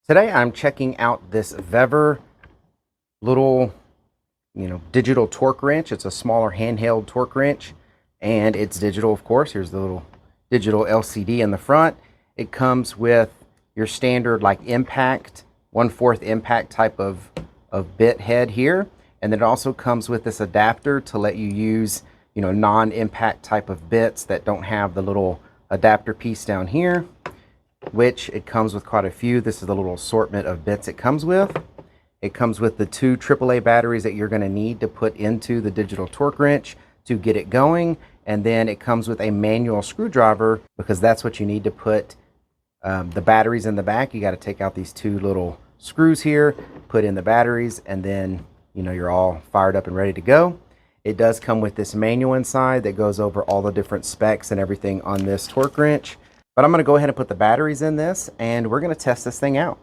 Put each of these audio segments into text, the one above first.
Today I'm checking out this VEVOR little, digital torque wrench. It's a smaller handheld torque wrench and it's digital, of course. Here's the little digital LCD in the front. It comes with your standard like impact, 1/4 impact type of bit head here. And then it also comes with this adapter to let you use, non-impact type of bits that don't have the little adapter piece down here, which it comes with quite a few. This is the little assortment of bits it comes with. It comes with the 2 AAA batteries that you're going to need to put into the digital torque wrench to get it going. And then it comes with a manual screwdriver because that's what you need to put the batteries in the back. You got to take out these 2 little screws here, put in the batteries, and then you're all fired up and ready to go. It does come with this manual inside that goes over all the different specs and everything on this torque wrench. But I'm going to go ahead and put the batteries in this and we're going to test this thing out.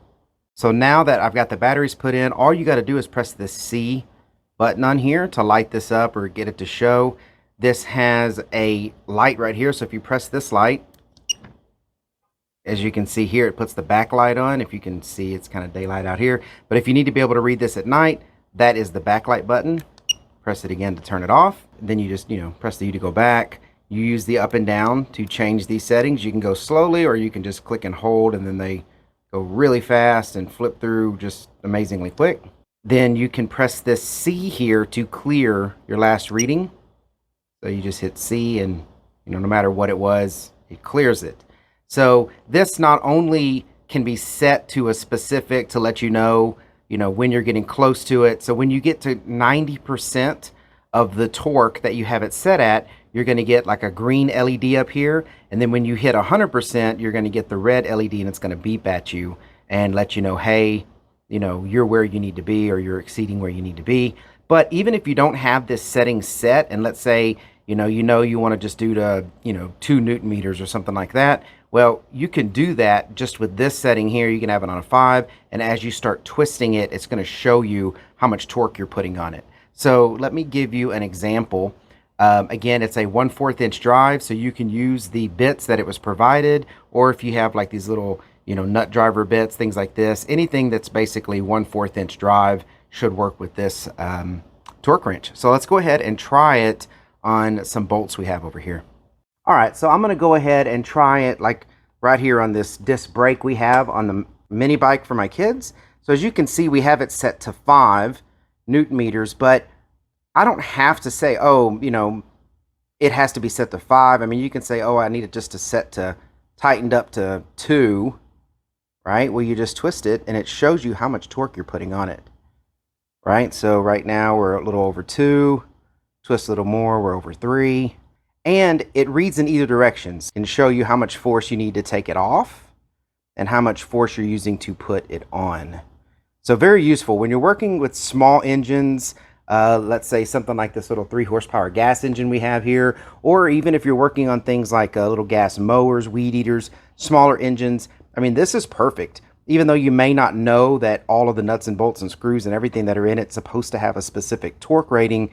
So now that I've got the batteries put in, all you got to do is press the C button on here to light this up or get it to show. This has a light right here. So if you press this light, as you can see here, it puts the backlight on. If you can see, it's kind of daylight out here. But if you need to be able to read this at night, that is the backlight button. Press it again to turn it off. Then you just, press the U to go back. You use the up and down to change these settings. You can go slowly or you can just click and hold and then they go really fast and flip through just amazingly quick. Then you can press this C here to clear your last reading. So you just hit C and no matter what it was, it clears it. So this not only can be set to a specific to let you know, when you're getting close to it. So when you get to 90% of the torque that you have it set at, you're going to get like a green LED up here. And then when you hit 100%, you're going to get the red LED and it's going to beep at you and let you know, hey, you're where you need to be or you're exceeding where you need to be. But even if you don't have this setting set and let's say, you want to just do to, 2 Newton meters or something like that. Well, you can do that just with this setting here. You can have it on a 5. And as you start twisting it, it's going to show you how much torque you're putting on it. So let me give you an example. Again, it's a 1/4 inch drive, so you can use the bits that it was provided, or if you have like these little, nut driver bits, things like this, anything that's basically 1/4 inch drive should work with this torque wrench. So let's go ahead and try it on some bolts we have over here. All right, so I'm going to go ahead and try it like right here on this disc brake we have on the mini bike for my kids. So as you can see, we have it set to 5 Newton meters, but I don't have to say, oh, it has to be set to 5. I mean, you can say, oh, I need it just to set to tightened up to 2, right? Well, you just twist it and it shows you how much torque you're putting on it, right? So right now we're a little over 2, twist a little more, we're over 3. And it reads in either directions and show you how much force you need to take it off and how much force you're using to put it on. So very useful when you're working with small engines. Let's say something like this little 3 horsepower gas engine we have here, or even if you're working on things like little gas mowers, weed eaters, smaller engines. I mean, this is perfect. Even though you may not know that all of the nuts and bolts and screws and everything that are in it supposed to have a specific torque rating,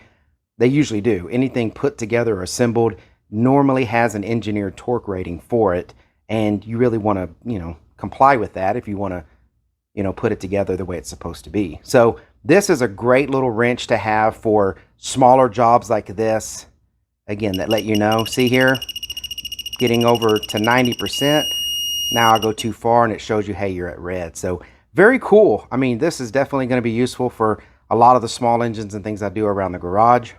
they usually do. Anything put together or assembled normally has an engineered torque rating for it, and you really want to, comply with that if you want to, put it together the way it's supposed to be. So this is a great little wrench to have for smaller jobs like this. Again, that let you know. See here, getting over to 90%. Now I go too far and it shows you, hey, you're at red. So very cool. I mean, this is definitely going to be useful for a lot of the small engines and things I do around the garage.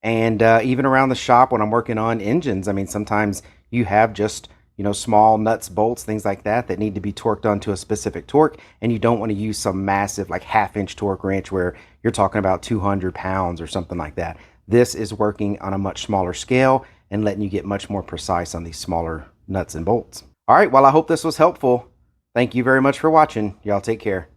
And even around the shop when I'm working on engines. I mean, sometimes you have just, small nuts, bolts, things like that that need to be torqued onto a specific torque. And you don't want to use some massive like 1/2 inch torque wrench where you're talking about 200 pounds or something like that. This is working on a much smaller scale and letting you get much more precise on these smaller nuts and bolts. All right, well, I hope this was helpful. Thank you very much for watching. Y'all take care.